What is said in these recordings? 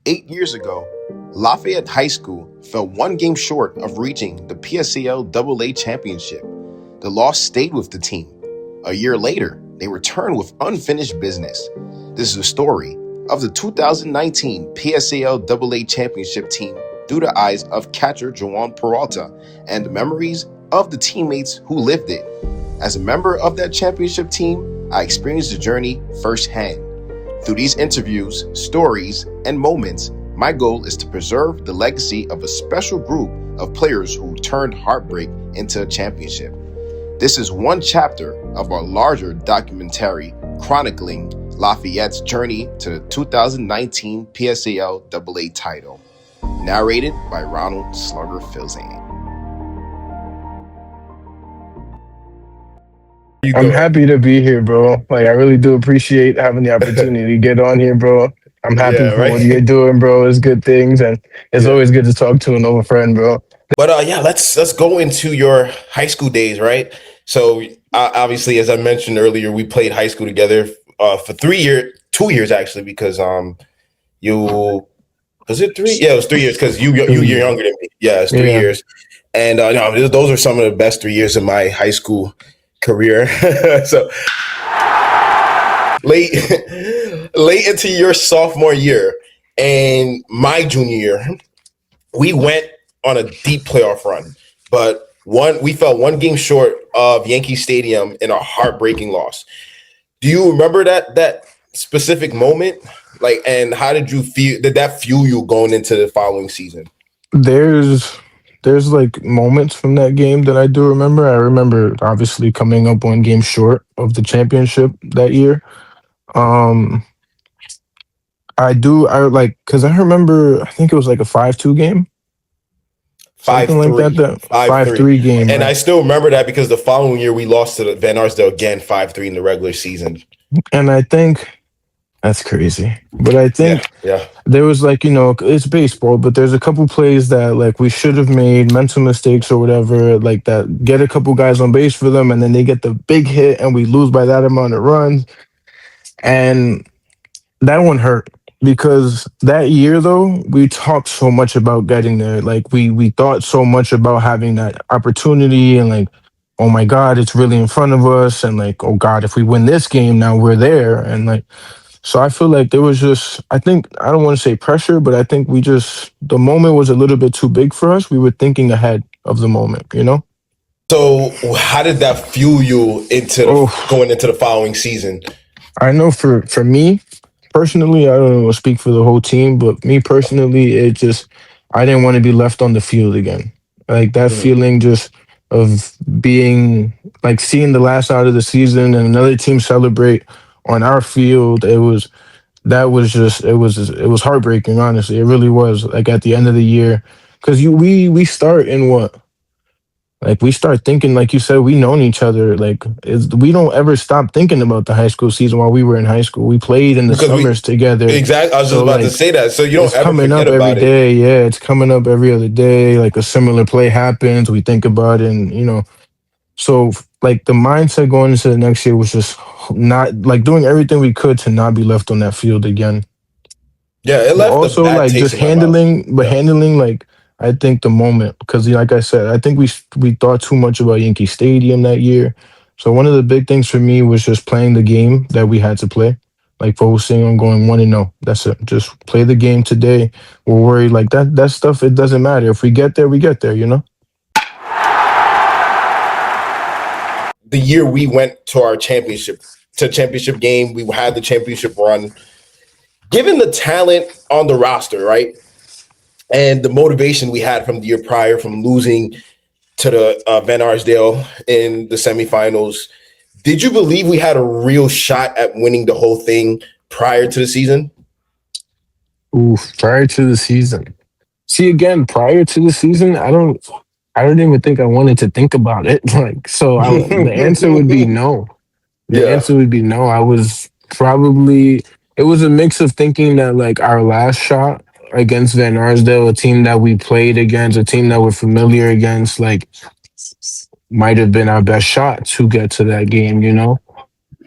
8 years ago, Lafayette High School fell one game short of reaching the PSAL AA Championship. The loss stayed with the team. A year later, they returned with unfinished business. This is the story of the 2019 PSAL AA Championship team through the eyes of catcher Joan Peralta and the memories of the teammates who lived it. As a member of that championship team, I experienced the journey firsthand. Through these interviews, stories, and moments, my goal is to preserve the legacy of a special group of players who turned heartbreak into a championship. This is one chapter of our larger documentary chronicling Lafayette's journey to the 2019 PSAL AA title, narrated by Ronald Slugger Filzane. I'm happy to be here, bro. Like, I really do appreciate having the opportunity to get on here, bro. I'm happy for what you're doing, bro. It's good things, and it's always good to talk to an old friend, bro. But let's go into your high school days, right? So obviously, as I mentioned earlier, we played high school together for 3 years, 2 years actually, because you was it 3? Yeah, it was 3 years because you're younger than me. Yeah, it's 3 years, and no, those are some of the best 3 years of my high school career. So late into your sophomore year and my junior year, we went on a deep playoff run, but we fell one game short of Yankee Stadium in a heartbreaking loss. Do you remember that specific moment? Like, and how did you feel? Did that fuel you going into the following season? There's like moments from that game that I do remember. I remember obviously coming up one game short of the championship that year. Um, I like because I remember I think it was like a 5-2 game. Something 5-3, like that. 5-3 game. And right? I still remember that because the following year we lost to the Van Arsdale again 5-3 in the regular season. And I think that's crazy. But I think yeah. there was like, it's baseball, but there's a couple plays that like we should have made mental mistakes or whatever, like that get a couple guys on base for them and then they get the big hit and we lose by that amount of runs. And that one hurt because that year though, we talked so much about getting there. Like we thought so much about having that opportunity and like, oh my God, it's really in front of us. And like, oh God, if we win this game, now we're there. And like, so I feel like there was just, I think, I don't want to say pressure, but I think the moment was a little bit too big for us. We were thinking ahead of the moment, So how did that fuel you into going into the following season? I know for me, personally, I don't know, speak for the whole team, but me personally, I didn't want to be left on the field again. Like that feeling just of being, like seeing the last out of the season and another team celebrate on our field, it was heartbreaking, honestly. It really was, like at the end of the year. Because we start in what? Like we start thinking, like you said, we known each other. Like we don't ever stop thinking about the high school season while we were in high school. We played in the summers together. Exactly, I was just about to say that. So you don't ever coming forget up about every day. Yeah, it's coming up every other day. Like a similar play happens, we think about it, and so like the mindset going into the next year was just not like doing everything we could to not be left on that field again. Yeah, it left also like just handling like I think the moment, because like I said, I think we thought too much about Yankee Stadium that year. So one of the big things for me was just playing the game that we had to play, like focusing on going 1-0. That's it. Just play the game today. We're worried like that stuff. It doesn't matter if we get there, we get there. The year we went to our championship game, we had the championship run. Given the talent on the roster, right, and the motivation we had from the year prior, from losing to the Van Arsdale in the semifinals, did you believe we had a real shot at winning the whole thing prior to the season? Prior to the season. See, again, prior to the season, I don't even think I wanted to think about it. Like, so the answer would be no. The answer would be no. I was probably, it was a mix of thinking that like our last shot against Van Arsdale, a team that we played against, a team that we're familiar against, like might have been our best shot to get to that game.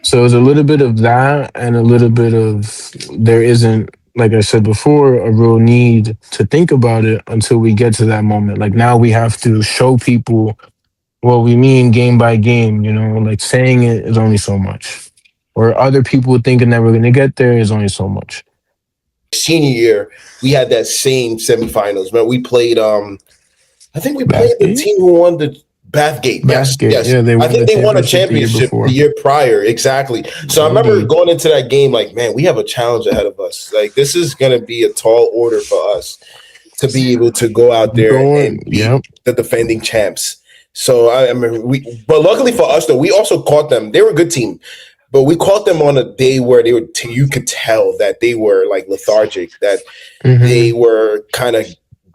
So it was a little bit of that and a little bit of there isn't like I said before, a real need to think about it until we get to that moment. Like now we have to show people what we mean game by game, you know, like saying it is only so much. Or other people thinking that we're gonna get there is only so much. Senior year, we had that same semifinals. Man, we played. I think we played the Bathgate? team who won the Bathgate. Yes, Bathgate. yes. Yeah, they I won think the they won a championship the year championship the before. year prior. Exactly. So I They remember did. going into that game like, man, we have a challenge ahead of us. Like this is going to be a tall order for us to be able to go out there Going, and beat yep. the defending champs. So I mean, but luckily for us though, we also caught them. They were a good team, but we caught them on a day where they were. You could tell that they were like lethargic, that they Hmm. were kind of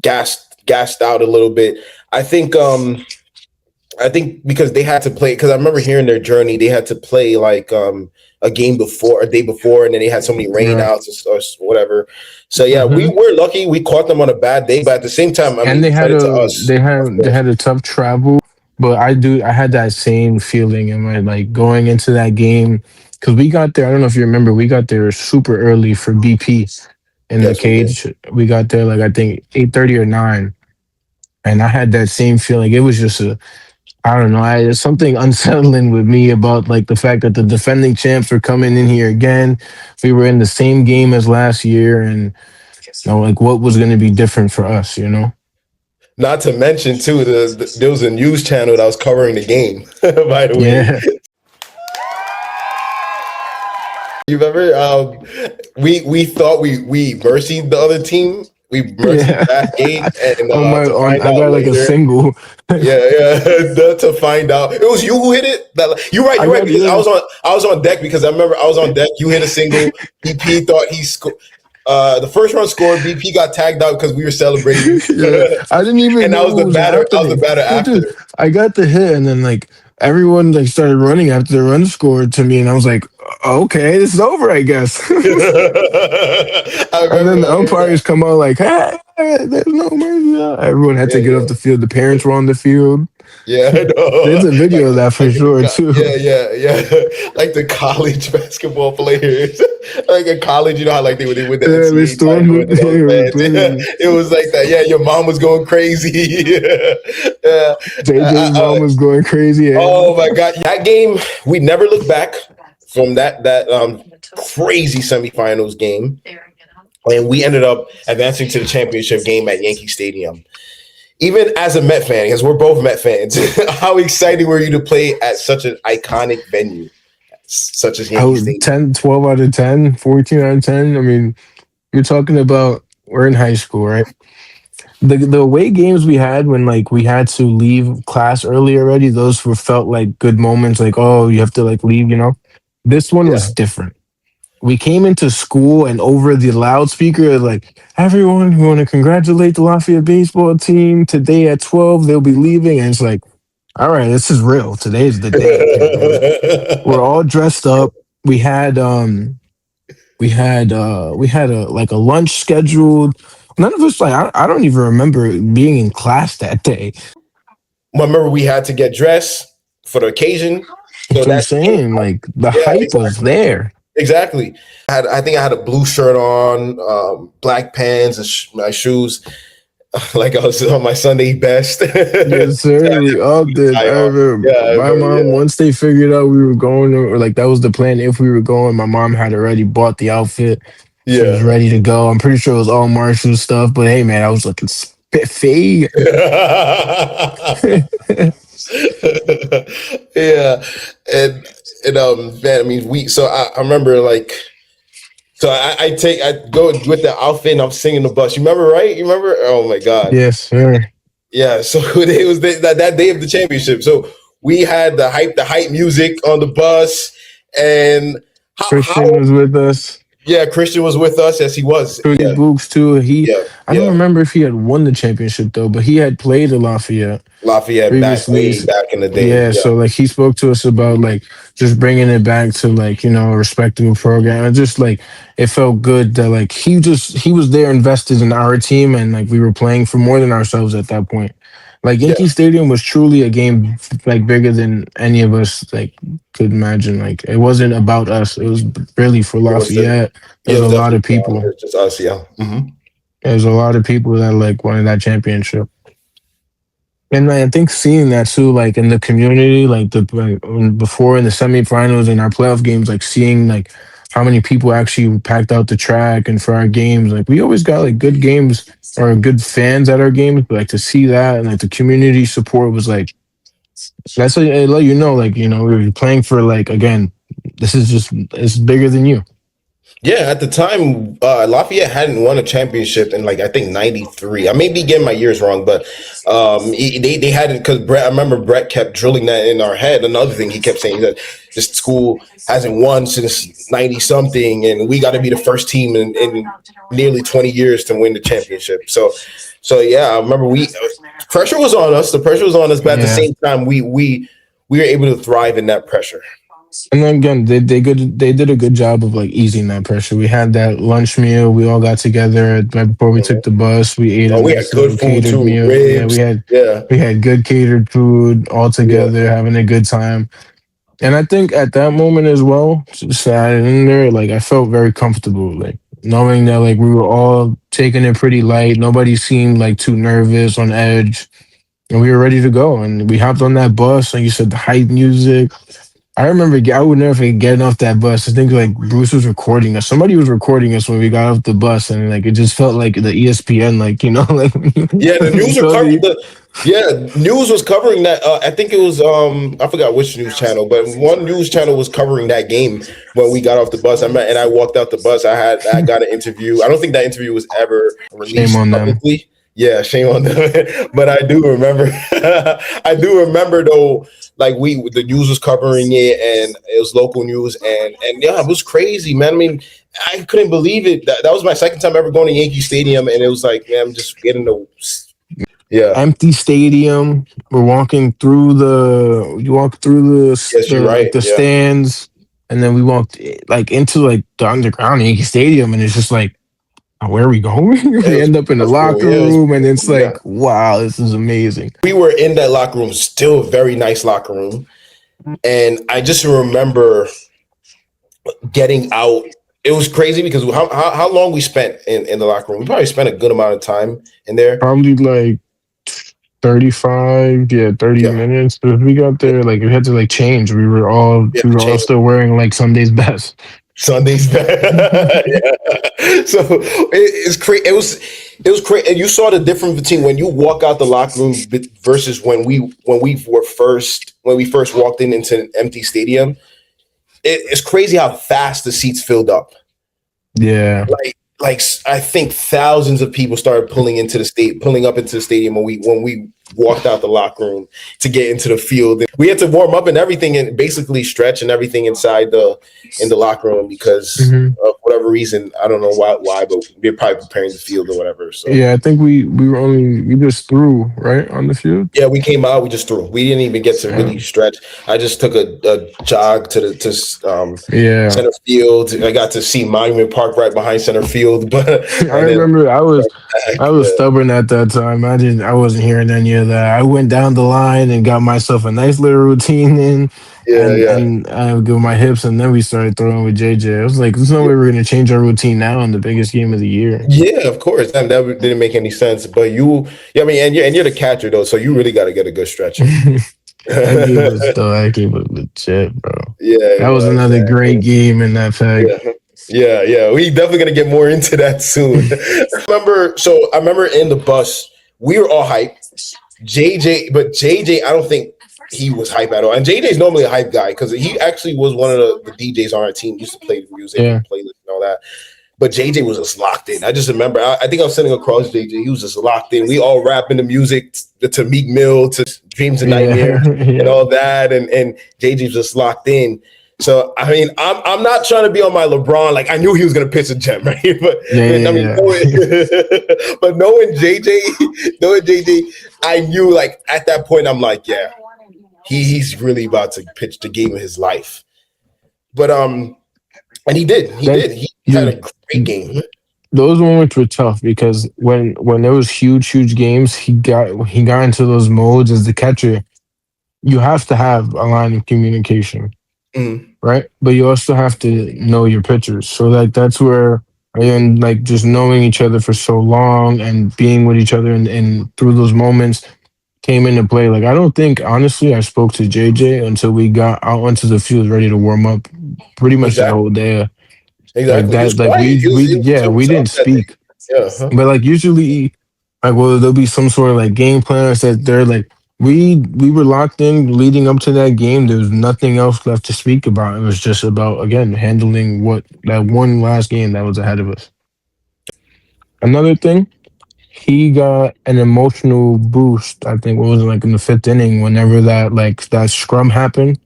gassed out a little bit. I think I think because they had to play, because I remember hearing their journey, they had to play like a game before, a day before, and then they had so many Right. rainouts or whatever. So yeah, we Hmm. were lucky. We caught them on a bad day, but at the same time, I And mean, they had credit to a us, of they course. had a tough travel, but I had that same feeling in my like going into that game because we got there. I don't know if you remember, we got there super early for BP in the Yes, we did. cage. We got there like I think 8:30 or 9. And I had that same feeling. It was just a I don't know. There's something unsettling with me about like the fact that the defending champs were coming in here again. We were in the same game as last year, and you know, like what was going to be different for us, you know? Not to mention too, there was a news channel that was covering the game. By the way, Yeah, you remember? We thought we mercied the other team. We mercied yeah. Bathgate, and On my to on, find I out got like a later. single. Yeah, yeah. To find out, it was you who hit it. You're right. I You're right got because yeah, I was on deck because I remember I was on deck. You hit a single. BP thought he scored. The first run scored. BP got tagged out because we were celebrating, yeah. I didn't even and know what was I was the happening. batter But after. dude, I got the hit, and then like everyone like started running after the run scored to me, and I was like, okay, this is over, I guess. I And then the remember that. umpires come out like, hey, there's no mercy. Everyone had Yeah, to get yeah. off the field. The parents were on the field. Yeah, I There's know. a video of that for Like in the sure too. yeah, yeah, yeah. Like the college basketball players, like in college, you know how like they win the Yeah, they NCAA title stormed and it. then all the They were fans. bringing It was like that. Yeah, your mom was going crazy. Yeah. JJ's mom was going crazy. Yeah. Oh my god, that game we never looked back from that crazy semifinals game, and we ended up advancing to the championship game at Yankee Stadium. Even as a Met fan, because we're both Met fans, how excited were you to play at such an iconic venue, such as I Yankee was Stadium? 10, 12 out of 10, 14 out of 10. I mean, you're talking about we're in high school, right? The away games we had when like we had to leave class early already, those were felt like good moments, like, oh, you have to like leave, you know. This one Yeah. was different. We came into school and over the loudspeaker, like, everyone, we want to congratulate the Lafayette baseball team. Today at 12, they'll be leaving. And it's like, all right, this is real. Today's the day. We're all dressed up. We had we had a like a lunch scheduled. None of us like I don't even remember being in class that day. Remember, we had to get dressed for the occasion, That's so what I'm that saying. Like the yeah, hype was exactly. there. Exactly. I think I had a blue shirt on, black pants, and my shoes, like I was on my Sunday best. Yes, sir. We all did. Tie I on. remember Yeah, my but mom, once they figured out we were going, or like that was the plan if we were going, my mom had already bought the outfit. She was yeah, ready to go. I'm pretty sure it was all Marshall stuff, but hey, man, I was looking spiffy. yeah. Yeah, and man, I mean, I remember like so I go with the outfit and I'm singing the bus. You remember, right? You remember? Oh my god, Yes, sir. yeah. So it was that day of the championship. So we had the hype music on the bus, and Christian how was with us. yeah, Christian was with us. Yes, he was. Cody Yeah, Books too. yeah, I don't yeah. remember if he had won the championship though, but he had played at Lafayette Lafayette back previously. way back in the day. Yeah, Yeah. so like he spoke to us about like just bringing it back to like a respectable program, and just like it felt good that like he was there invested in our team, and like we were playing for more than ourselves at that point. Like Yeah, Yankee Stadium was truly a game like bigger than any of us like could imagine. Like it wasn't about us. It was really for it was the Lafayette. yeah, it There's was a lot definitely of people. it's just us. Yeah. There's a lot of people that like wanted that championship. And I think seeing that too, like in the community, like before in the semifinals and our playoff games, like seeing like how many people actually packed out the track and for our games, like we always got like good games or good fans at our games. But like to see that and like the community support was like that's like, it let you know, like we were playing for like again, this is just it's bigger than you. Yeah, at the time, Lafayette hadn't won a championship in like I think '93. I may be getting my years wrong, but they hadn't because Brett. I remember Brett kept drilling that in our head. Another thing he kept saying that this school hasn't won since '90 something, and we got to be the first team in nearly 20 years to win the championship. So yeah, I remember pressure was on us. The pressure was on us, but at the Yeah. same time, we were able to thrive in that pressure. And then again, they did a good job of like easing that pressure. We had that lunch meal. We all got together right before we took the bus. We ate a Oh, we had nice good little food catered too, meal. Yeah, ribs. Yeah, we had good catered food all yeah. together, having a good time. And I think at that moment as well, sat in there, like I felt very comfortable, like knowing that like we were all taking it pretty light. Nobody seemed like too nervous on edge, and we were ready to go. And we hopped on that bus, like you said, the hype music. I remember I would never forget getting off that bus. I think like Bruce was recording us. Somebody was recording us when we got off the bus, and like it just felt like the ESPN, like like Yeah, the you news were saw covering the the yeah, news was covering that. I think it was I forgot which news channel, but one news channel was covering that game when we got off the bus. And I walked out the bus. I got an interview. I don't think that interview was ever shame released on them. publicly. Yeah, shame on them. But I do remember I do remember though, like the news was covering it and it was local news and yeah, it was crazy, man. I mean, I couldn't believe it. That was my second time ever going to Yankee Stadium, and it was like, man, I'm just getting the yeah. Empty stadium. We're walking through you walk through Yes, you're like right. the Yeah, stands, and then we walked like into like the underground Yankee Stadium, and it's just like, oh, where are we going? it We was end up in the beautiful. locker Yeah, it was room, and beautiful. it's Yeah, like, wow, this is amazing. we were in that locker room, still a very nice locker room, and I just remember getting out. It was crazy because how long we spent in the locker room? We probably spent a good amount of time in there. Probably like 35, yeah, 30 Yeah, minutes. But we got yeah, there, like we had to like change. we had We to were all change still wearing like Sunday's best. Sundays. Yeah. So it's crazy. It was crazy, and you saw the difference between when you walk out the locker room versus when we first walked into an empty stadium. It's crazy how fast the seats filled up. Yeah. Like I think thousands of people started pulling up into the stadium when we walked out the locker room to get into the field. And we had to warm up and everything and basically stretch and everything inside the locker room because Mhm. of whatever reason. I don't know why, but we're probably preparing the field or whatever. So Yeah, I think we just threw right on the field. yeah, we came out. We just threw. We didn't even get to Yeah. really stretch. I just took a jog to Yeah. center field. I got to see Monument Park right behind center field, but I and then remember back. I was Yeah, stubborn at that time. I wasn't hearing any of that. I went down the line and got myself a nice little routine in, yeah, yeah, and I would go my hips, and then we started throwing with JJ. I was like, "There's no yeah. way we're gonna change our routine now in the biggest game of the year." Yeah, of course. That didn't make any sense. But yeah, I mean, and you're the catcher though, so you really got to get a good stretch in. That game was Yeah, though. That game was legit, bro. That it was was. another great game in that fact. Yeah. Yeah, yeah. We definitely gonna get more into that soon. I remember in the bus, we were all hyped. JJ, I don't think he was hype at all. And JJ's normally a hype guy because he actually was one of the DJs on our team. He used to play the music and Yeah, playlist and all that. But JJ was just locked in. I just remember, I think I was sitting across JJ. He was just locked in. We all rapping the music to Meek Mill, to Dreams and Nightmares yeah, and yeah. all that. And JJ was just locked in. So I mean, I'm not trying to be on my LeBron. Like I knew he was gonna pitch a gem, right? Yeah, But I mean, yeah, yeah. knowing JJ, knowing JJ, I knew like at that point, I'm like, yeah, he's really about to pitch the game of his life. But and he did. He That did. He had a dude, great game. those moments were tough because when there was huge games, he got into those modes as the catcher. You have to have a line of communication, Mm. right? But you also have to know your pitchers. So like that's where and like just knowing each other for so long and being with each other and through those moments came into play. Like I don't think honestly I spoke to JJ until we got out onto the field ready to warm up pretty much that whole Exactly. day. Like Exactly. He was that like quiet. we He was yeah, to we himself didn't that day. speak. Yeah. Huh? But like usually like well there'll be some sort of like game plan that they're like we were locked in leading up to that game. There was nothing else left to speak about. It was just about again handling what that one last game that was ahead of us. Another thing, he got an emotional boost. I think what was it like in the fifth inning whenever that scrum happened.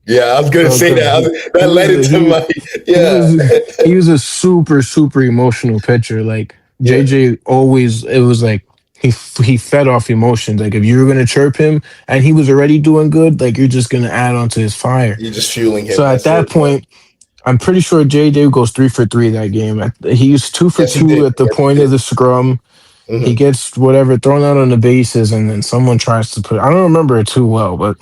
Yeah, I was gonna say Because that. he That was led a, into my he yeah. was he was a super emotional pitcher. Like Yeah. JJ always, it was like he fed off emotions. Like if you were gonna chirp him and he was already doing good, like you're just gonna add on to his fire. You're just fueling So him. at That's that it. Yeah. point, I'm pretty sure JJ goes 3 for 3 that game. He was two for Yes, he two did. at the Yes, he point of did. the scrum. He Hmm. gets whatever thrown out on the bases, and then someone tries to put. I don't remember it too well, but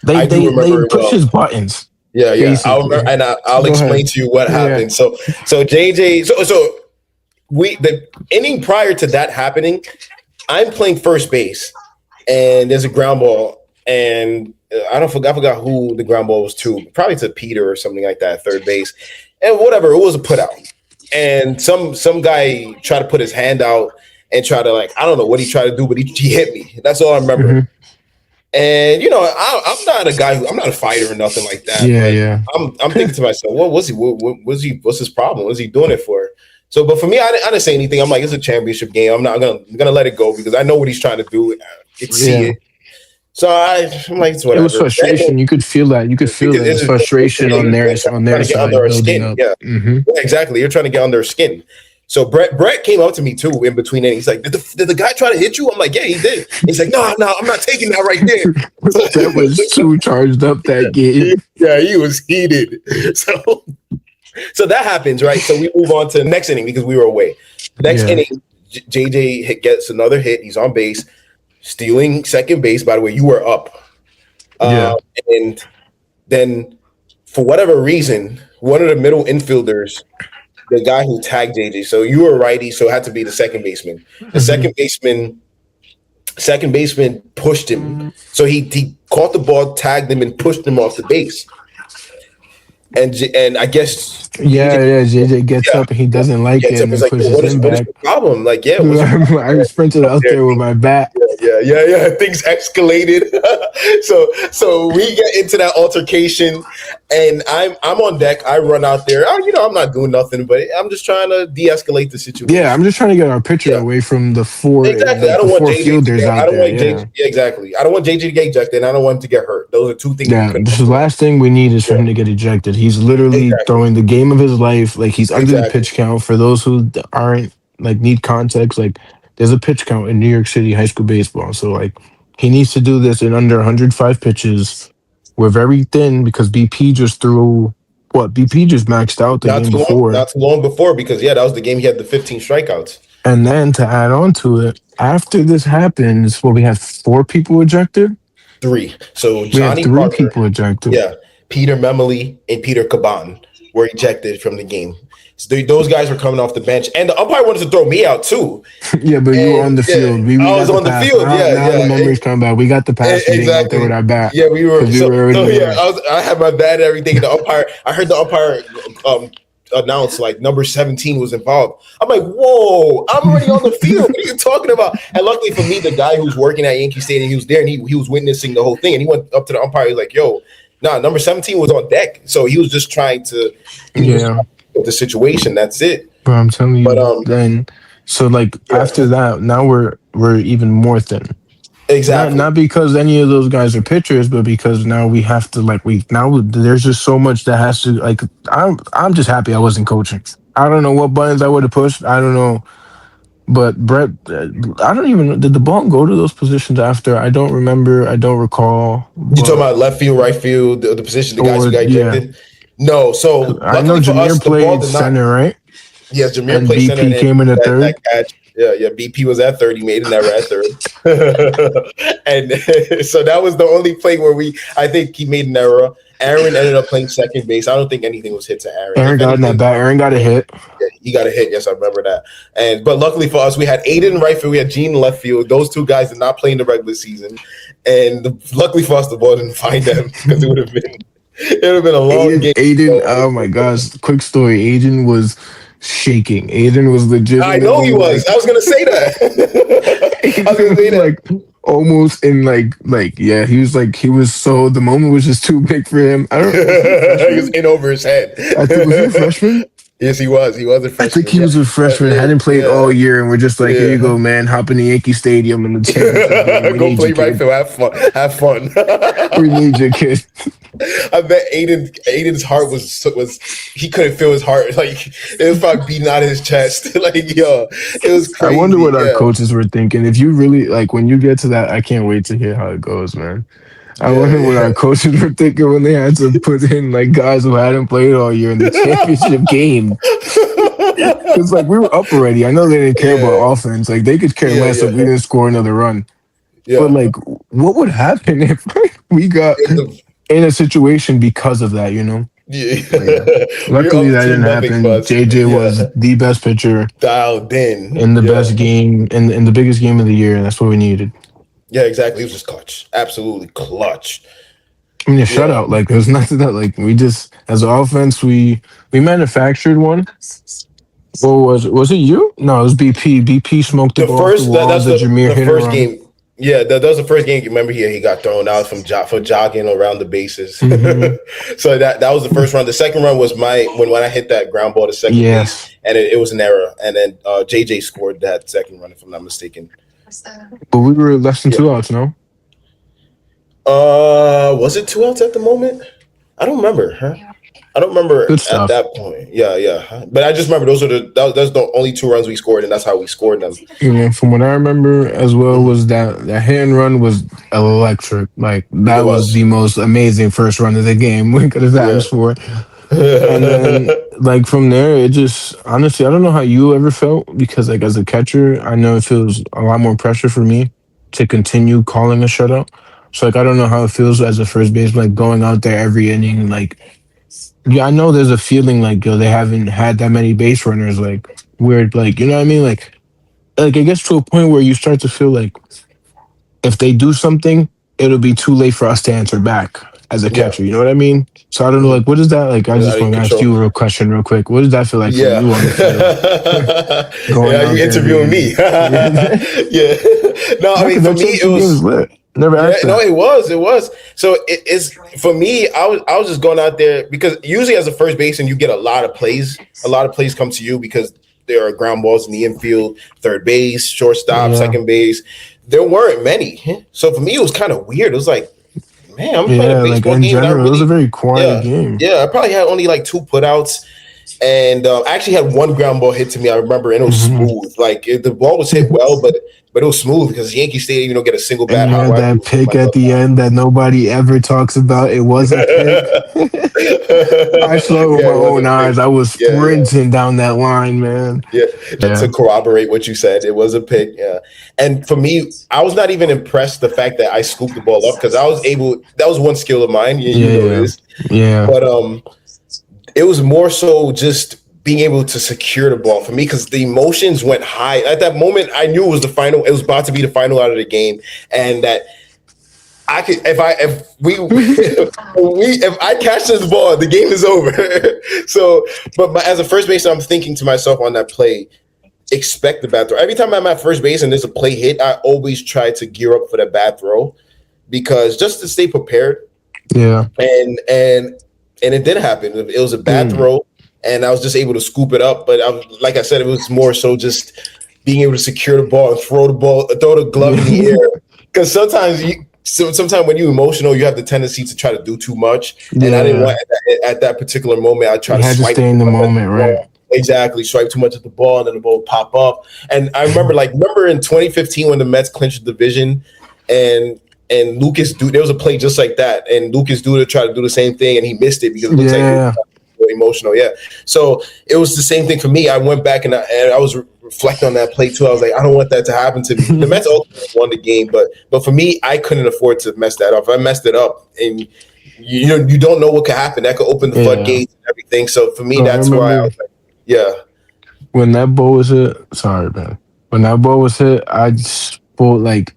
they I do they they remember it push well. his buttons Yeah, yeah. I'll remember, basically. and I'll Go explain ahead. to you what Yeah. happened. So JJ. So we the inning prior to that happening, I'm playing first base, and there's a ground ball, and I forgot who the ground ball was to, probably to Peter or something like that, third base, and whatever, it was a put out, and some guy tried to put his hand out and try to, like, I don't know what he tried to do, but he hit me. That's all I remember. Hmm. And I'm not a guy I'm not a fighter or nothing like that, Yeah. but Yeah. I'm thinking to myself, what was he? What was he? What's his problem? What's he doing it for? So, but for me, I didn't say anything. I'm like, it's a championship game. I'm not gonna let it go because I know what he's trying to do. I could see Yeah. it. So I'm like, it's It was whatever. frustration. You could feel that. You could feel that. It's It's just frustration. frustration Yeah, you're on trying their to get under side our building skin. up. Yeah. Hmm. Yeah, exactly. You're trying to get under their skin. So Brett came up to me too in between, and he's like, did the guy try to hit you? I'm like, yeah, he did. He's like, no, I'm not taking that right there. Brett was too charged up that game. Yeah, he was heated. So so that happens, right? So we move on to the next inning because we were away. Next Yeah. inning, JJ gets another hit. He's on base, stealing second base. By the way, you were up, uh, Yeah. and then for whatever reason, one of the middle infielders, the guy who tagged JJ. So you were righty, so it had to be the second baseman. The Hmm. second baseman pushed him. So he caught the ball, tagged him, and pushed him off the base. And I guess JJ, Yeah. JJ gets yeah, up and he doesn't like gets it up. and It's then like, yo, pushes him what is back. your problem? Like, yeah, what's your problem? I sprinted Up out there, there with my bat. yeah. Things escalated. So we get into that altercation, and I'm on deck. I run out there. I'm not doing nothing, but I'm just trying to de-escalate the Yeah, I'm situation. just trying to get our pitcher Yeah, away from exactly. I the don't want four JJ to fielders get. I out don't there. want JJ. Yeah. Yeah, exactly. I don't want JJ to get ejected, and I don't want him to get hurt. Those are two things we Yeah, couldn't this have is the done. last thing we need is for Yeah, him to get ejected. He's literally exactly, throwing the game of his life. Like he's under the exactly. pitch count. For those who aren't like need context, like there's a pitch count in New York City high school baseball. So like he needs to do this in under 105 pitches. We're very thin because BP just threw what BP just maxed out the game before. Not too long before, because yeah, that was the game he had the 15 strikeouts. And then to add on to it, after this happens, well, we have four people ejected. Three. So We have Johnny three Parker, people ejected. yeah, Peter Memely, and Peter Caban were ejected from the game. So those guys were coming off the bench, and the umpire wanted to throw me out too. Yeah, but you were on And the yeah, field. We I was got the on the pass. field. Yeah, Now the yeah, memories come back. We got the pass from being out there with exactly. our bat Yeah, we were. because we were So already yeah, there. I had my bat and everything. And the umpire, I heard the umpire um, announce like number 17 was involved. I'm like, whoa! I'm already on the field. What are you talking about? And luckily for me, the guy who's working at Yankee Stadium, he was there and he was witnessing the whole thing. And he went up to the umpire. He's like, yo, nah, number 17 was on deck. So he was just trying to. He was just Yeah, trying to with the situation. That's it. but I'm telling But you, then so like after yeah, that, now we're even more thin. exactly. Not because any of those guys are pitchers, but because now we have to like we now there's just so much that has to like I'm just happy I wasn't coaching. I don't know what buttons I would have pushed. I don't know. But Brett, I don't even did the ball go to those positions after. I don't remember. I don't recall. You talking But about left field, right field, the position, the guys who or got yeah, ejected? No. So I know luckily for Jameer us, the ball played did not. center, right? Yes, Jameer and played center, BP and came in the that third. catch. Yeah. BP was at third. He made an error at third, and so that was the only play where I think he made an error. Aaron ended up playing second base. I don't think anything was hit to Aaron. Aaron If got in that anything, bat. Aaron got a hit. yeah, he got a hit. Yes, I remember that. But luckily for us, we had Aiden in right field. We had Gene in left field. Those two guys did not play in the regular season, and luckily for us, the ball didn't find them because it would have been a long game. Aiden, oh my gosh! Quick story. Aiden was shaking. Aiden was I know he legitimately was. like, I was gonna say that. I was gonna Aiden say was that. like almost in like yeah. He was so the moment was just too big for him. I don't. Was he a He was freshman? in over his head. I think was he a freshman? Yes, he was. He was a I think freshman. he Yeah, was a freshman. yeah, Hadn't played yeah. all year, and we're just like, here you go, man. Hop in the Yankee Stadium in the championship game. We Go need play you, right kid. field. Have fun. Have fun. We need you, kid. I bet Aiden's heart was he couldn't feel his heart. Like it was probably beating out of his chest. Like yo, it was I wonder crazy. what our Yeah, coaches were thinking. If you really like when you get to that, I can't wait to hear how it goes, man. I yeah, wonder what yeah. our coaches were thinking when they had to put in like guys who hadn't played all year in the championship game. Because like we were up already. I know they didn't care about Yeah, offense. Like they could care yeah, less if we yeah, didn't score another run. But yeah. like, what would happen if we got In the in a situation because of that? You know. Yeah. But yeah. We were Luckily, up that didn't 2-0 for happen. us. JJ was Yeah. the best pitcher Dialed in. in the Yeah. best game in the biggest game of the year, and that's what we needed. Yeah, exactly. He was just clutch. Absolutely clutch. I mean, a Yeah. shutout. Like there's nothing that like we just as an offense we manufactured one. Or was it you? No, it was BP. BP smoked the The ball off the first wall. that's The Jameer the hit and first run. game. Yeah, that was the first game. Remember, he got thrown out for jogging around the bases. Hmm. So that was the first run. The second run was when I hit that ground ball to second base, Yes, and it was an error. And then JJ scored that second run, if I'm not mistaken. but we were less than Yeah. 2 outs. No, Was it 2 outs at the moment? I don't remember. Huh? I don't remember good at stuff. that point. Yeah. But I just remember that's the only 2 runs we scored, and that's how we scored them. Yeah, from what I remember as well Mhm. was that hit and run was electric. Like that It was was. the most amazing first run of the game we could have Yeah. asked for. And then like from there, it just honestly, I don't know how you ever felt because like as a catcher, I know it feels a lot more pressure for me to continue calling a shutout. So like I don't know how it feels as a first baseman, like going out there every inning. Like yeah, I know there's a feeling like yo, they haven't had that many base runners. Like weird, like you know what I mean. Like it gets to a point where you start to feel like if they do something, it'll be too late for us to answer back as a Yeah. catcher. You know what I mean? So I don't know. Mhm. Like, what is that like? I It was out just of want to ask control. you a question real quick. What does that feel like for Yeah. you on the field, going Yeah, you out there every interviewing me. inning? Yeah, Yeah. No, I no, mean because for that me it championship game was is lit. Never yeah, asked no, that. it was. So it's for me, I was just going out there because usually as a first baseman, you get a lot of plays. A lot of plays come to you because there are ground balls in the infield, third base, shortstop, Yeah, second base. There weren't many. So for me, it was kind of weird. It was like, man, I'm playing a yeah. Like baseball in game and I general, it was a really very quiet yeah. game. Yeah, I probably had only like 2 putouts. And I actually had one ground ball hit to me. I remember, and it was Hmm. smooth. Like the ball was hit well, but it was smooth because Yankee Stadium, get a single And bat you hot had where I could that just put pick at myself the end that nobody ever talks about. It was a pick. down. I saw it with Yeah, my it was a own eyes. pick. I was Yeah. sprinting down that line, man. Yeah. To Yeah. corroborate what you said, it was a pick. Yeah. And for me, I was not even impressed the fact that I scooped the ball up because I was able. That was one skill of mine. You know Yeah. this, Yeah. but it was more so just being able to secure the ball for me because the emotions went high at that moment. I knew it was the final. It was about to be the final out of the game, and that I could if I catch this ball, the game is over. So, but as a first baseman, I'm thinking to myself on that play, expect the bad throw. Every time I'm at first base and there's a play hit, I always try to gear up for the bad throw because just to stay prepared. Yeah. And it did happen. It was a bad Mm. throw, and I was just able to scoop it up. But like I said, it was more so just being able to secure the ball and throw the glove in the air. Because sometimes when you're emotional, you have the tendency to try to do too much. And I didn't Yeah. want at that particular moment. I try You to had to swipe stay in too the much at the moment, right? ball. Exactly, swipe too much at the ball, and then the ball would pop up. And I remember in 2015 when the Mets clinched the division, and Lucas there was a play just like that, and Lucas Duda tried to do the same thing, and he missed it because it looks like he was Yeah. emotional. Yeah. So it was the same thing for me. I went back and I was reflecting on that play too. I was like, I don't want that to happen to me. The Mets ultimately won the game, but for me, I couldn't afford to mess that up. If I messed it up, and you don't know what could happen. That could open the Yeah. floodgates and everything. So for me, So I that's why I remember was like, yeah, when that ball was hit. Sorry, man. When that ball was hit, I just felt like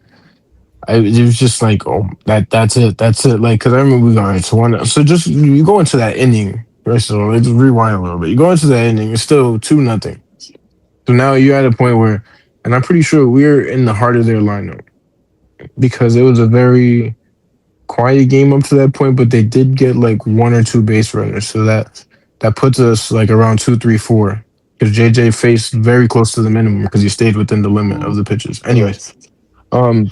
it was just like, oh, that's it. Like, cause I remember we got into one. So just you go into that inning. First of all, let's rewind a little bit. You go into that inning, it's still 2-0. So now you're at a point where, and I'm pretty sure we're in the heart of their lineup because it was a very quiet game up to that point, but they did get like one or two base runners, so that puts us like around 2, 3, 4. Because JJ faced very close to the minimum because he stayed within the limit of the pitches. mhm. Anyways, um,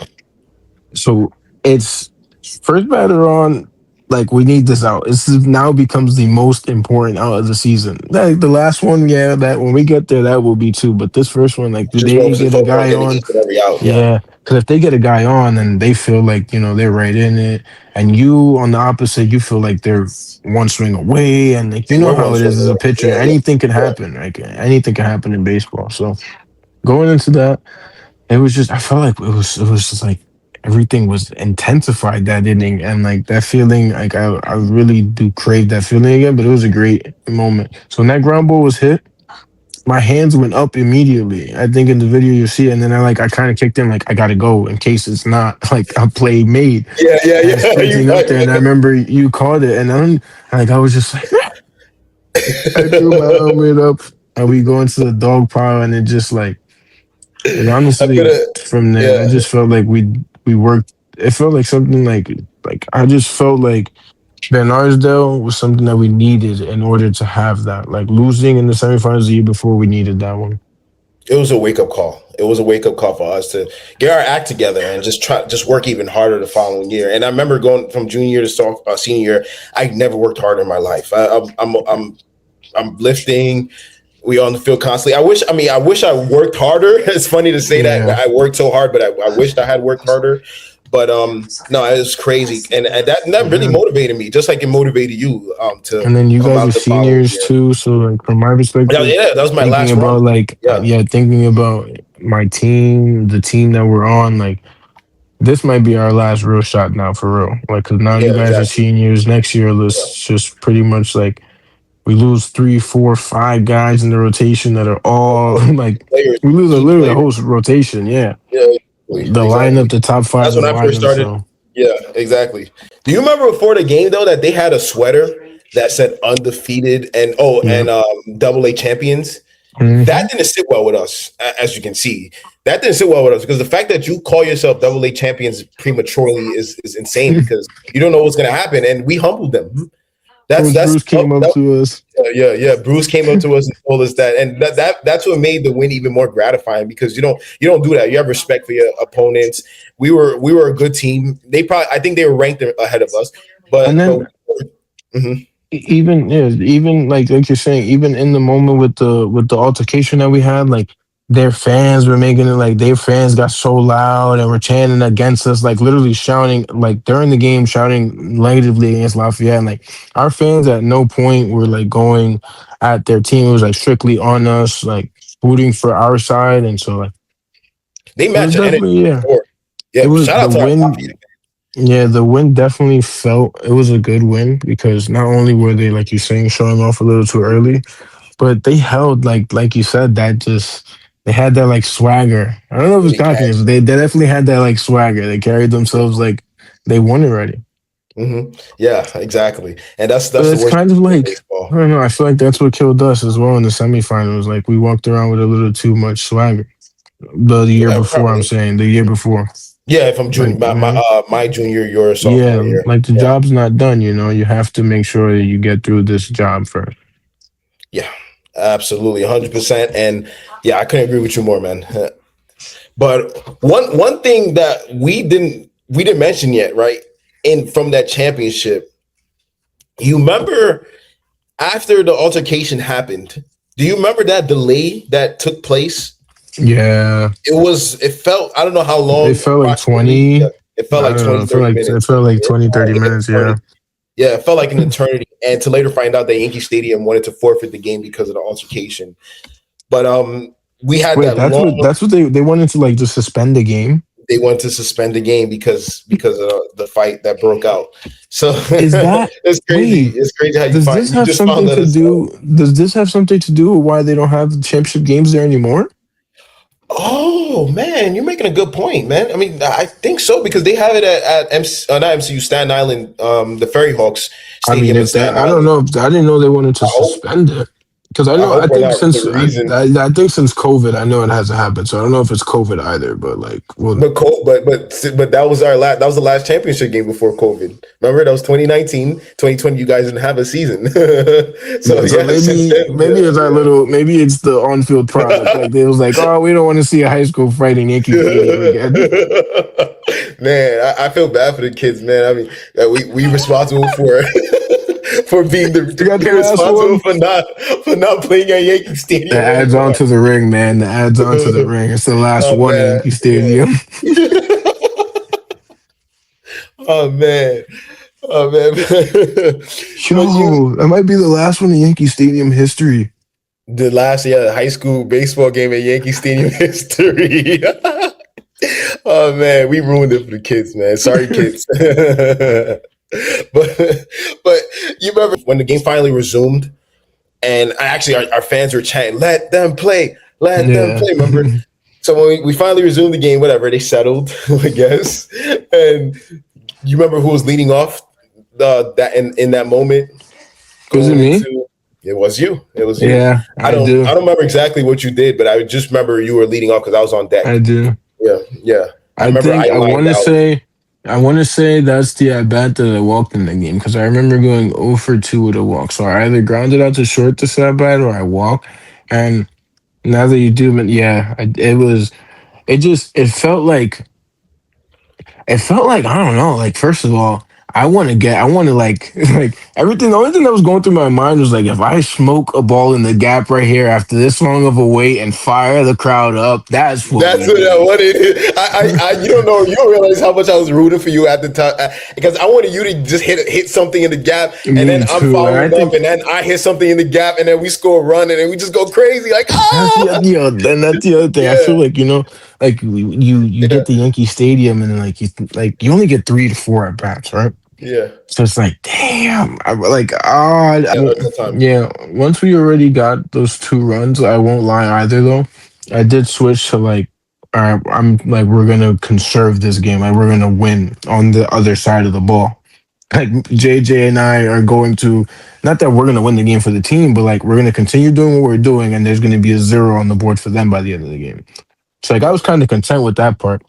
so it's first batter on. Like we need this out. This now becomes the most important out of the season. Like the last one, yeah, that when we get there, that will be too. But this first one, like, do Just one they was get a focused on guy getting on? each and every out. Yeah, Yeah, because if they get a guy on, then they feel like they're right in it, and you on the opposite, you feel like they're one swing away, and like we're how one it swing is as a away. pitcher, Yeah, yeah, anything can yeah. happen. Like anything can happen in baseball. So going into that, it was just I felt like it was just like everything was intensified that inning, and like that feeling, like I really do crave that feeling again. But it was a great moment. So when that ground ball was hit, my hands went up immediately. I think in the video you see it, and then I kind of kicked in like I gotta go in case it's not like a play made. Yeah, yeah, And yeah. You sprinting up right, there, and I man. remember you called it, and then like I was just like I threw my helmet up, and we go into the dog pile, and it just like I could honestly have. from there, I Yeah, just felt like we worked. It felt like something like I just felt like Ben Arsdale was something that we needed in order to have that. Like losing in the semifinals the year before, we needed that one. it was a wake up call. It was a wake up call for us to get our act together and just work even harder the following year. And I remember going from junior year to senior year. I never worked harder in my life. I'm lifting. We on the field constantly. I wish I worked harder. It's funny to say that Yeah. I worked so hard, but I wished I had worked harder. But no, it was crazy, and that really Yeah. motivated me, just like it motivated you to And then you come guys are out the following seniors year. too, so like from my perspective, Yeah, that was my thinking last run. about like Yeah, thinking about my team, the team that we're on, like this might be our last real shot now for real. Like, cause now yeah, you guys are exactly. seniors. Next year, Yeah, let's just pretty much like we lose 3, 4, 5 guys in the rotation that are all like players, we lose key literally a players. whole rotation. Yeah, Yeah, the exactly. lineup, the top five That's in when the I first lineup. started. So Yeah, exactly. Do you remember before the game though that they had a sweater that said undefeated yeah. and double A champions? That Hmm. didn't sit well with us, as you can see. That didn't sit well with us because the fact that you call yourself double A champions prematurely is insane because you don't know what's going to happen, and we humbled them. Coach That's Bruce came up that, to us. yeah. Bruce came up to us and told us that, and that's what made the win even more gratifying because you don't do that. You have respect for your opponents. We were a good team. I think they were ranked ahead of us, And but then mhm. even even like you're saying, even in the moment with the altercation that we had, like their fans were making it like their fans got so loud and were chanting against us, like literally shouting like during the game, shouting negatively against Lafayette. And like our fans at no point were like going at their team. It was like strictly on us, like rooting for our side. And so like They it was match the energy definitely for sure. it Yeah, was shout the out to our win. Lafayette. Yeah, the win definitely felt it was a good win because not only were they, like you're saying, showing off a little too early, but they held like you said, that just they had that like swagger. I don't know if it's They cockiness, but they definitely had that like swagger. They carried themselves like they won already. Yeah, exactly. And But that's the it's worst kind of thing in like I baseball. don't know. I feel like that's what killed us as well in the semifinals. Like we walked around with a little too much swagger. The year Yeah, before, I'm probably. saying the year before. Yeah, from Like, junior my junior, your yeah, sophomore year. like the Yeah, job's not done. You have to make sure that you get through this job first. yeah, absolutely, 100%. And yeah, I couldn't agree with you more, man. But one thing that we didn't mention yet, right? In from that championship, you remember after the altercation happened. Do you remember that delay that took place? Yeah, It felt, I don't know how it long felt like approximately. 20. Yeah, it felt I like don't know. 20, It felt 30 like it minutes. felt like It, 20, 30 it hit minutes. 20. Yeah. Yeah, it felt like an eternity, and to later find out that Yankee Stadium wanted to forfeit the game because of the altercation. But we had Wait, that long. that's what they wanted to like just suspend the game. They wanted to suspend the game because of the fight that broke out. So Is that it's crazy. wait? It's crazy how Does this you have just found something that to as well. do? Does this have something to do with why they don't have the championship games there anymore? Oh man, you're making a good point, man. I mean, I think so because they have it at not MCU Staten Island, the Ferry Hawks I mean, Stadium in if that, Staten I don't Island. know. If, I didn't know they wanted to I hope suspend it because I hope I for think that since the reason. I think since COVID, I know it hasn't happened. So I don't know if it's COVID either. But like, well, But that was that was the last championship game before COVID. Remember that was 2019, 2020. You guys didn't have a season, so yeah. So yeah. Since then, maybe it's that little. Maybe it's the on field product. yeah. Like they was like, oh, we don't want to see a high school fight in Yankee Stadium again. Man, I feel bad for the kids, man. I mean, we responsible for for being You got we the last responsible one. for not playing at Yankee The Stadium adds on anymore. to the ring, man. The adds on to the ring. It's the last Oh one at man, Yankee Stadium. yeah. Oh man, oh man. But you, Yo, that might be the last one in Yankee Stadium history. the last high school baseball game at Yankee Stadium history. Oh man, we ruined it for the kids, man. Sorry, kids. But you remember when the game finally resumed, and actually our fans were chanting, "Let them play, let them Yeah. play." Remember? So when we finally resumed the game, whatever they settled, I guess. And you remember who was leading off that in that moment Was it going me? into it was you. It was you. Yeah, I I do. don't remember exactly what you did, but I just remember you were leading off because I was on deck. I do. Yeah, yeah. I I remember I think lined out. I want to say that's the at bat that I walked in the game because I remember going 0 for 2 with a walk. So I either grounded out to short this at bat or I walk. And now that you do, yeah, it was. It just it felt like I don't know. Like first of all, I want to like like everything. The only thing that was going through my mind was like if I smoke a ball in the gap right here after this long of a wait and fire the crowd up, that's what That's we what I need. wanted. You don't know, you don't realize how much I was rooting for you at the time because I wanted you to just hit something in the gap, and then Me I'm too. And I following up, think and then I hit something in the gap, and then we score a run, and then we just go crazy, like ah, then that's the other thing. I yeah, feel like like you yeah, get the Yankee Stadium and like you only get 3 to 4 at bats, right? yeah, So it's like, damn, yeah. At that time, yeah. Once we already got those 2 runs, I won't lie either though. I did switch to like, all right, I'm like, we're gonna conserve this game. Like, we're gonna win on the other side of the ball. Like JJ and I are going to, not that we're gonna win the game for the team, but like we're gonna continue doing what we're doing, and there's gonna be a 0 on the board for them by the end of the game. So like, I was kind of content with that part.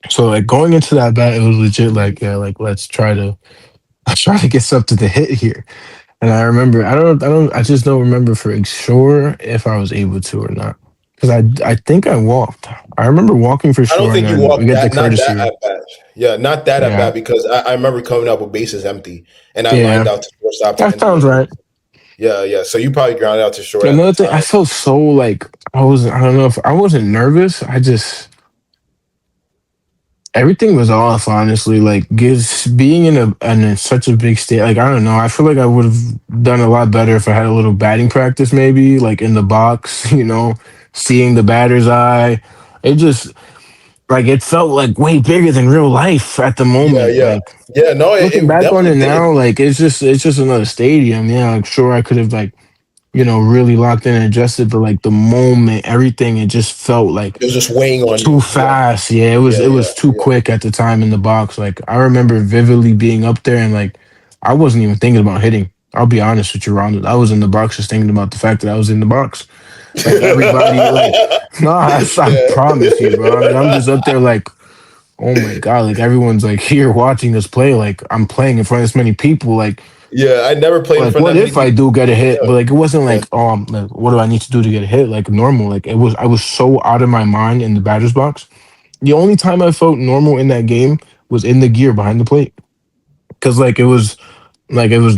So like going into that bat, it was legit. Like, yeah, like let's try to I try to get something to hit here. And I remember, I just don't remember for sure if I was able to or not. Because I think I walked. I remember walking for I don't sure, and think you then we walked get the that, not courtesy that run. at bat. Yeah, not that at bat Yeah, because I remember coming up with bases empty, and I lined yeah, out to shortstop to that end the sounds game. right. Yeah, yeah. So you probably grounded out to short at the Another thing, I time. felt so like I don't know if I wasn't nervous. I just everything was off. Honestly, like gives being in such a big state. Like I don't know. I feel like I would have done a lot better if I had a little batting practice, maybe like in the box. Seeing the batter's eye. It just like it felt like way bigger than real life at the Yeah, moment. yeah, Like yeah. No, looking it back on definitely it did. now, like it's just another stadium. Yeah, I'm sure I could have like really locked in and adjusted, but like the moment, everything, it just felt like It was just weighing on too you. Yeah, fast. Yeah, yeah, it yeah, was too yeah. quick at the time in the box. Like I remember vividly being up there and like I wasn't even thinking about hitting. I'll be honest with you, Ronald. I was in the box just thinking about the fact that I was in the box. Like everybody, like, no, I Yeah. promise you, bro. Like I'm just up there, like, oh my god, like everyone's like here watching us play. Like I'm playing in front of this many people. Yeah, I never played in Like front of what that many if I people. do get a hit? Yeah, But like it wasn't yeah. like like, what do I need to do to get a hit? Like normal. Like it was I was so out of my mind in the batter's box. The only time I felt normal in that game was in the gear behind the plate. Cause like it was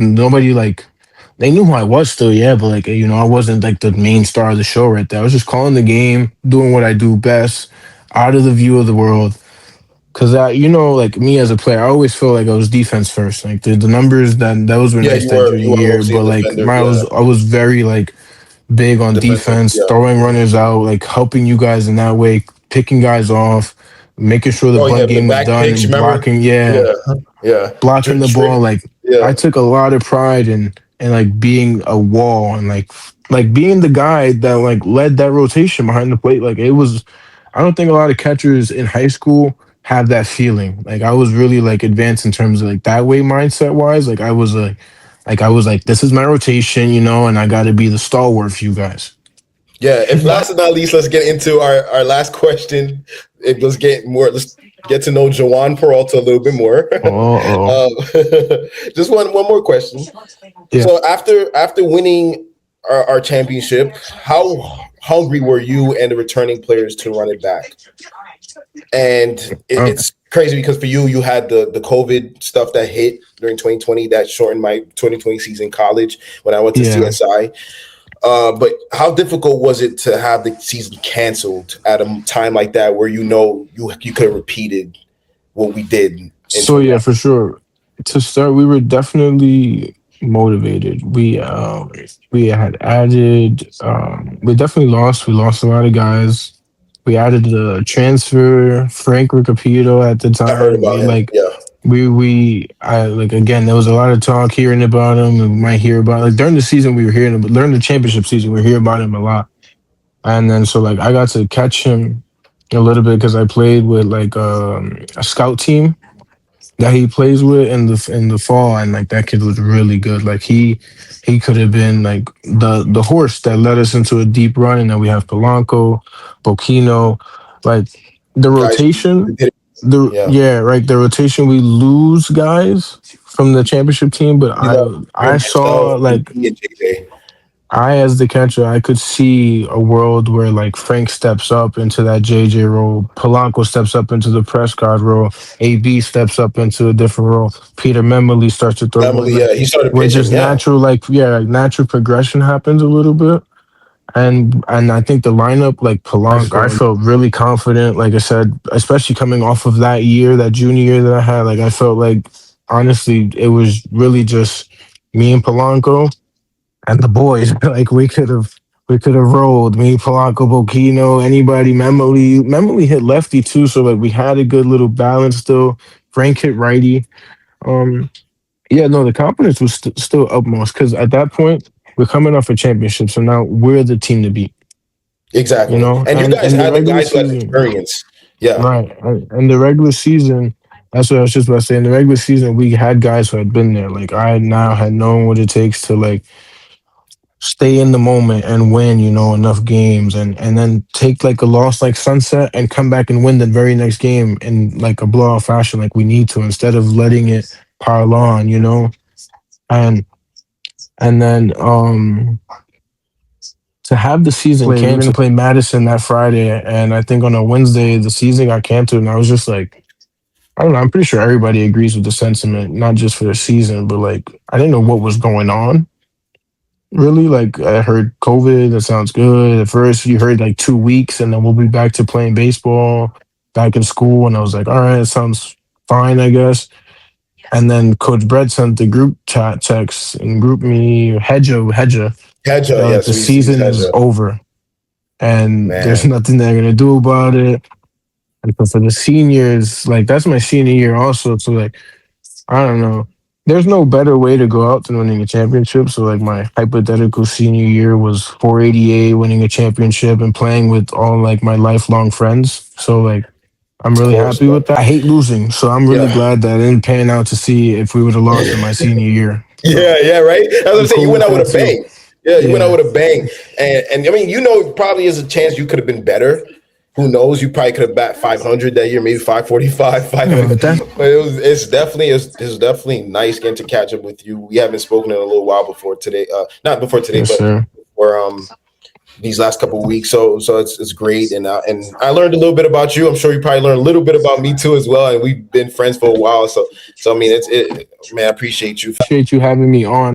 nobody like they knew who I was still, yeah, but like I wasn't like the main star of the show right there. I was just calling the game, doing what I do best, out of the view of the world. Cause like me as a player, I always feel like I was defense first. Like the numbers those were Yeah, nice that junior you were year, mostly a but like defender. my Yeah, I was very like big on defensive. defense, Yeah. throwing runners out, like helping you guys in that way, picking guys off, making sure the Oh yeah, bunt the game was back done, picks. and Remember? blocking. Yeah, Yeah, yeah. blocking the ball. Trick. Like Yeah, I took a lot of pride in like being a wall and like being the guy that like led that rotation behind the plate. Like it was, I don't think a lot of catchers in high school have that feeling. Like I was really like advanced in terms of like that way mindset wise. Like I was like, this is my rotation, and I got to be the stalwart for you guys. yeah. If last but not least, let's get into our last question. Let's get to know Joan Peralta a little bit more. Oh, um, just one more question. yeah. So after winning our championship, how hungry were you and the returning players to run it back? And Uh, it's crazy because for you had the COVID stuff that hit during 2020 that shortened my 2020 season in college when I went to yeah. CSI. But how difficult was it to have the season canceled at a time like that where you could have repeated what we did in So yeah, 2019? for sure. To start, we were definitely motivated. We had added. We definitely lost. We lost a lot of guys. We added the transfer Frank Ricapito at the I heard time. about him. Yeah, I like again. There was a lot of talk hearing about him. And we might hear about like during the season we were hearing about during the championship season we were hearing about him a lot. And then so like I got to catch him a little bit because I played with like a scout team that he plays with in the fall, and like that kid was really good. Like he could have been like the horse that led us into a deep run, and then we have Polanco, Bocchino, like the guys. rotation. Yeah, Yeah, right. The rotation we lose guys from the championship team, but you I saw yourself, like me and JJ. as the catcher, I could see a world where like Frank steps up into that JJ role, Polanco steps up into the Prescott role, AB steps up into a different role, Peter Memoli starts to throw more Emily, like yeah, he started where pitching. just Yeah, natural like natural progression happens a little bit. And I think the lineup, like Polanco, I felt really confident. Like I said, especially coming off of that year, that junior year that I had, like I felt like honestly, it was really just me and Polanco and the boys. Like we could have rolled me, Polanco, Bocchino, anybody. Memoli hit lefty too, so like we had a good little balance still. Frank hit righty. Um, yeah, no, the confidence was still upmost because at that point we're coming off a championship, so now we're the team to beat. exactly. And you guys And the had the regular guys who had the season, experience. Yeah, right? And the regular season. That's what I was just about to say. In the regular season, we had guys who had been there. Like I now had known what it takes to like stay in the moment and win, enough games and then take like a loss like Sunset and come back and win the very next game in like a blowout fashion like we need to instead of letting it pile on. And and then to have the season canceled. We're gonna play Madison that Friday and I think on a Wednesday the season got canceled and I was just like I don't know, I'm pretty sure everybody agrees with the sentiment, not just for the season, but like I didn't know what was going on really. Like I heard COVID, that sounds good. At first you heard like 2 weeks and then we'll be back to playing baseball, back in school. And I was like, all right, it sounds fine, I guess. And then Coach Brett sent the group chat text and group me Hedja Hedja. that like Yes, the we used to use season is Hedja. over and there's Man, nothing they're gonna do about it. And for the seniors, like that's my senior year also. So like I don't know. There's no better way to go out than winning a championship. So like my hypothetical senior year was 488, winning a championship and playing with all like my lifelong friends. So like I'm of really course, happy man. with that. I hate losing, so I'm really Yeah. glad that it didn't pan out to see if we would have lost in my senior year. So Yeah, right. That's what I'm I'm saying. You cool went with out that with a too. bang. Yeah, you went out Yeah. with a bang. And I mean, probably is a chance you could have been better. Who knows? You probably could have bat 500 that year, maybe 545, That 550. But it's definitely nice getting to catch up with you. We haven't spoken in a little while before today. Not before today, yes, but sir. for these last couple of weeks. So it's great. And I learned a little bit about you. I'm sure you probably learned a little bit about me too as well. And we've been friends for a while. So I mean, man, I appreciate you. Appreciate you having me on.